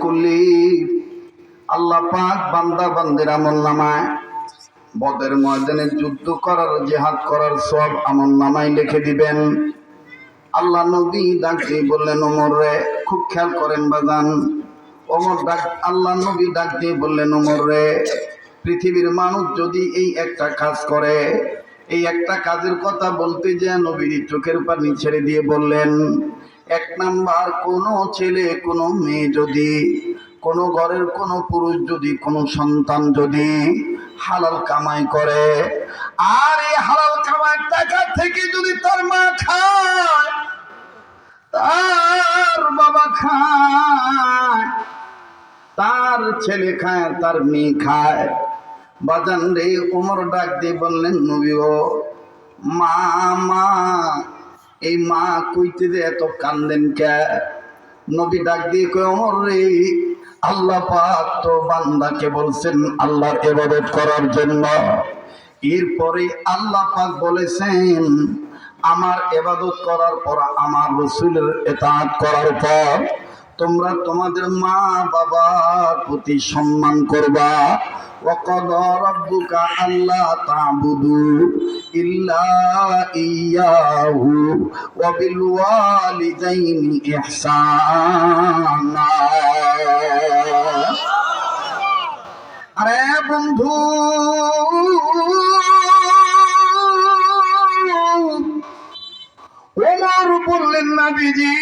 কুল্লি, আল্লাহ পাক বান্দা বান্দির আমলনামায় বদরের ময়দানে যুদ্ধ করার, জিহাদ করার সব আমলনামায় লিখে দিবেন। আল্লাহ নবী ডাক দিয়ে বললেন, ওমর রে, খুব খেয়াল করেন বাজান। আল্লাহ নবী ডাক দিয়ে বললেন, ওমর রে, পৃথিবীর মানুষ যদি এই একটা কাজ করে, এই একটা কাজের কথা বলতে যে নবীর চোখের পানি ছেড়ে দিয়ে বললেন, এক নাম্বার, কোনো ছেলে কোনো মেয়ে যদি, কোনো ঘরের কোনো পুরুষ যদি, কোনো সন্তান যদি হালাল কামাই করে, আর এই হালাল কামাইয়ের টাকা থেকে যদি তার মা খায়, তার বাবা খায়, তার ছেলে খায়, তার মেয়ে খায়, বাজান রে, ওমর ডাক দিয়ে বললেন, নবী ও মা, মা, এই মা কইতে যে এত কান্দেন কে? নবী ডাক দিয়ে কই, ওমর রে, আল্লাহ পাক তো বান্দাকে বলছেন আল্লাহর ইবাদত করার জন্য। এরপরে আল্লাহ পাক বলেছেন, আমার ইবাদত করার পর, আমার রাসূলের ইতাআত করার পর তোমরা তোমাদের মা বাবার প্রতি সম্মান করবা। ওয়াকাদা রাব্বুকা আল্লা তা'বুদু ইল্লা ইয়াহু ওয়া বিল ওয়ালিদাইনি ইহসানা। আরে বন্ধু, ওমর বললেন, নবীজি,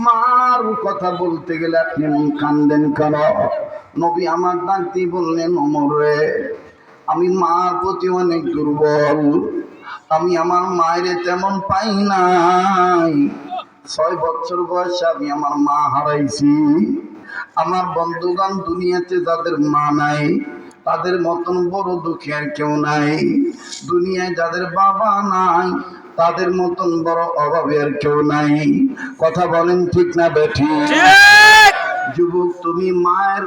মার কথা বলতে গেলে আপনি কান্দেন কেন? নবী আমার ডাক দিয়ে বললেন, ওমর রে, আমি মার প্রতি অনেক দুর্বল, আমি আমার মায়ের তেমন পাই নাই। 6 বছর বয়সে আমি আমার মা হারাইছি। আমার বন্ধুগণ, দুনিয়াতে যাদের মা নাই তাদের মতন বড় দুঃখী আর কেউ নাই। দুনিয়ায় যাদের বাবা নাই তাদের মতন বড় অভাবে আর কেউ নাই। কথা বলেন ঠিক না বেঠিক? যুবক, তুমি মায়ের